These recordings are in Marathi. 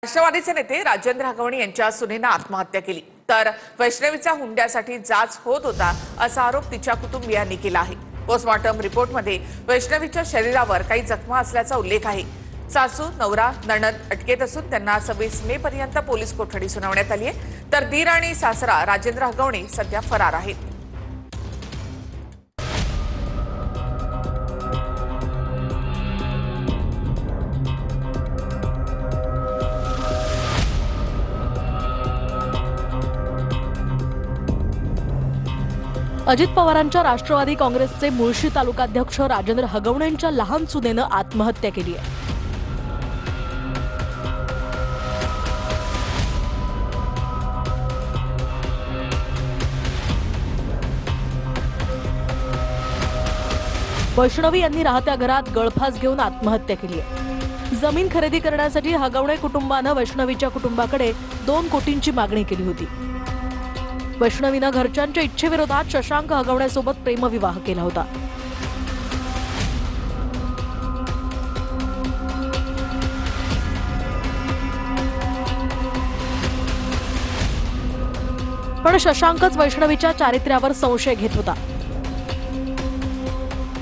राष्ट्रवादीचे नेते राजेंद्र हगवणे यांच्या सुनेनं आत्महत्या केली तर वैष्णवीचा हुंड्यासाठी जाच होत होता असा आरोप तिच्या कुटुंबियांनी केला आहे। पोस्टमॉर्टम रिपोर्टमध्ये वैष्णवीच्या शरीरावर काही जखमा असल्याचा उल्लेख आहे। सासू नवरा नणंद अटकेत असून त्यांना 26 मे पर्यंत पोलीस कोठडी सुनावण्यात आली आहे, तर दीर आणि सासरा राजेंद्र हगवणे सध्या फरार आहेत। अजित पवारांच्या राष्ट्रवादी काँग्रेसचे मुळशी तालुकाध्यक्ष राजेंद्र हगवणेंच्या लहान सुनेनं आत्महत्या केली आहे। वैष्णवी यांनी राहत्या घरात गळफास घेऊन आत्महत्या केली आहे। जमीन खरेदी करण्यासाठी हगवणे कुटुंबानं वैष्णवीच्या कुटुंबाकडे 2 कोटींची मागणी केली होती। वैष्णवीनं घरच्यांच्या इच्छेविरोधात शशांक हगवण्यासोबत प्रेमविवाह केला होता। पण शशांकच वैष्णवीच्या चारित्र्यावर संशय घेत होता।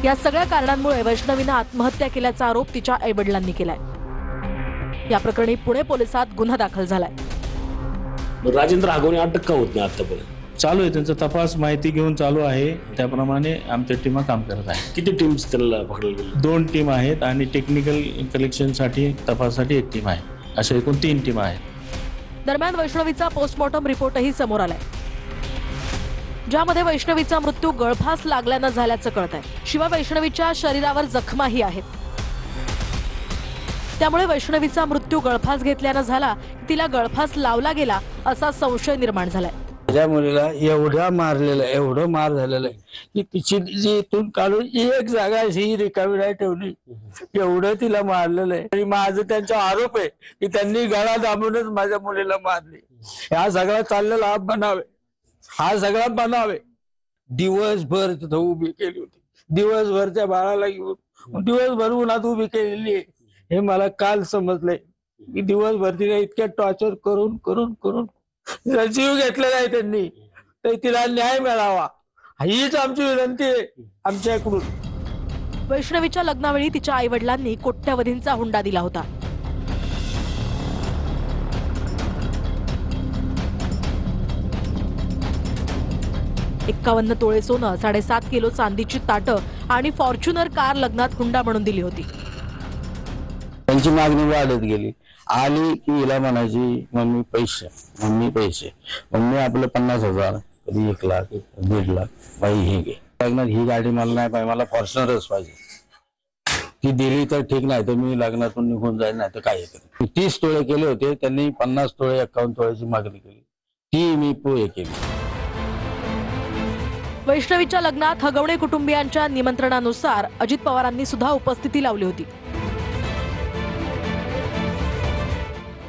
या सगळ्या कारणांमुळे वैष्णवीनं आत्महत्या केल्याचा आरोप तिच्या आईवडिलांनी केलाय। या प्रकरणी पुणे पोलिसात गुन्हा दाखल झालाय। राजेंद्र हगवणे अटक का होत नाही आतापर्यंत? चालू आहे, त्यांचा तपास माहिती घेऊन चालू आहे, त्याप्रमाणे आमच्या टीमा काम करत आहे। किती टीम्स त्यांना पकडले गेले? 2 टीम आहेत आणि टेक्निकल कलेक्शनसाठी तपासासाठी 1 टीम आहे, अशा एकूण 3 टीम आहेत। दरम्यान वैष्णवीचा पोस्टमॉर्टम रिपोर्टही समोर आलाय, ज्यामध्ये वैष्णवीचा मृत्यू गळफास लागल्यानं झाल्याचं कळतंय। शिवाय वैष्णवीच्या शरीरावर जखमाही आहेत, त्यामुळे वैष्णवीचा मृत्यू गळफास घेतल्यानं झाला, तिला गळफास लावला गेला असा संशय निर्माण झालाय। माझ्या मुलीला एवढा मारलेला, एवढं मार झालेलं आहे की तिची जी इथून काढून एक जागा अशी रिकामी नाही ठेवली, एवढं तिला मारलेलं आहे। आणि माझं त्यांचा आरोप आहे की त्यांनी गळा दाबूनच माझ्या मुलीला मारली। हा सगळा चाललेला हा सगळा बनावे दिवसभर तिथं उभी केली होती, दिवसभर त्या बाळाला घेऊन दिवसभर उन्हात उभी केलेली आहे। हे मला काल समजलंय की दिवसभर तिला इतक्या टॉर्चर करून करून करून जीव घेतलेला आहे त्यांनी, तर तिला न्याय मिळावा हीच आमची विनंती आहे आमच्याकडून। वैष्णवीच्या लग्नावेळी तिच्या आईवडिलांनी कोट्यावधींचा हुंडा दिला होता। $51 तोळे सोनं, 7.5 किलो चांदीची ताटं आणि फॉर्च्युनर कार लग्नात हुंडा म्हणून दिली होती। त्यांची मागणी वाढत गेली, आली की हिला म्हणायची मम्मी पैसे, मम्मी आपलं 50,000, कधी 1 लाख, 1.5 लाख, बाई हे घे। लग्नात ही गाडी मला नाही पाहिजे, मला फॉर्च्युनरच पाहिजे। ती दिली तर ठीक, नाही तर मी लग्नातून निघून जाईल, नाही तर काय करेल। 30 तोळे केले होते त्यांनी, 50 तोळे 51 तोळ्याची मागणी केली, ती मी पुढे केली। वैष्णवीच्या लग्नात हगवणे कुटुंबियांच्या निमंत्रणानुसार अजित पवारांनी सुद्धा उपस्थिती लावली होती।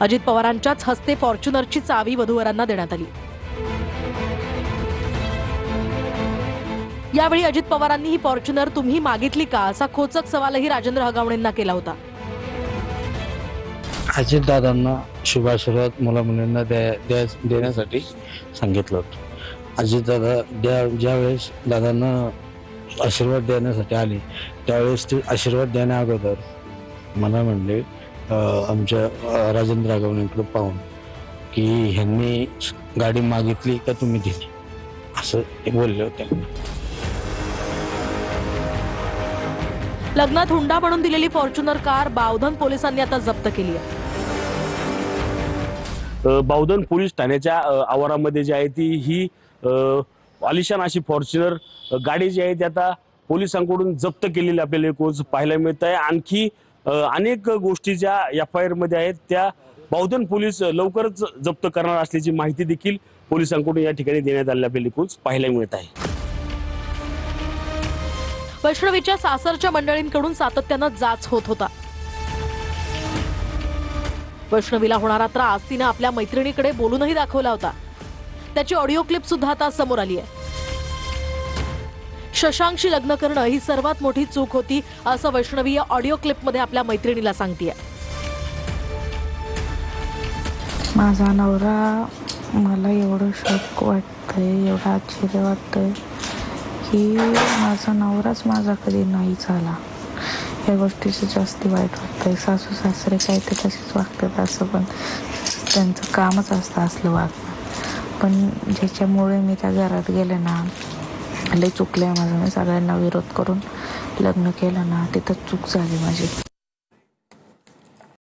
अजित पवारांच्याच हस्ते फॉर्च्युनरची चावी वधूवरांना देण्यात आली। यावेळी अजित पवारांनी ही फॉर्च्युनर तुम्ही मागितली का असा खोचक सवालही राजेंद्र हगवणेंना केला होता। अजित दादांना शुभाशीर्वाद मुला मुलींना देण्यासाठी सांगितलं होतं। अजित दादा ज्यावेळेस दादांना आशीर्वाद देण्यासाठी आले, त्यावेळेस ते आशीर्वाद देण्या अगोदर मला म्हणले आमच्या राजेंद्र हगवणेंकडे पाहून की ह्यांनी गाडी मागितली का तुम्ही दिली, असं ते बोलले होते। लग्नात हुंडा म्हणून दिलेली फॉर्च्युनर कार बावधन पोलिसांनी आता जप्त केली आहे। बावधन पोलीस ठाण्याच्या आवारामध्ये जी आहे ती ही आलिशान अशी फॉर्च्युनर गाडी जी आहे ती आता पोलिसांकडून जप्त केलेली आपल्याला एकूणच पाहायला मिळत आहे। आणखी अनेक गोष्टी ज्या FIR मध्ये आहेत त्या बावधन पोलीस लवकरच जप्त करणार असल्याची माहिती देखील पोलिसांकडून या ठिकाणी देण्यात आलेल्या आपल्याला एकूणच पाहायला मिळत आहे। वैष्णवीच्या सासरच्या मंडळींकडून सातत्यानं जाच होत होता। वैष्णवीला होणारा त्रास तिने आपल्या मैत्रिणीकडे बोलूनही दाखवला होता, त्याची ऑडिओ क्लिप सुद्धा आता समोर आली आहे। शशांकशी लग्न करणं ही सर्वात मोठी चूक होती असं वैष्णवी या ऑडिओ क्लिपमध्ये आपल्या मैत्रिणीला सांगतेय। माझा नवरा, मला एवढं शॉक वाटतंय, एवढं आश्चर्य वाटतंय की माझा नवराच माझा कधी नाही झाला. या गोष्टीचं जास्त वाईट वाटतंय. सासू सासरे काय ते तसेच वागतात, असं पण त्यांचं कामच असतं असलं वागणं. पण ज्याच्यामुळे मी त्या घरात गेले ना, लय चुकलं आहे माझं. मी सगळ्यांना विरोध करून लग्न केलं ना, तिथं चूक झाली माझी.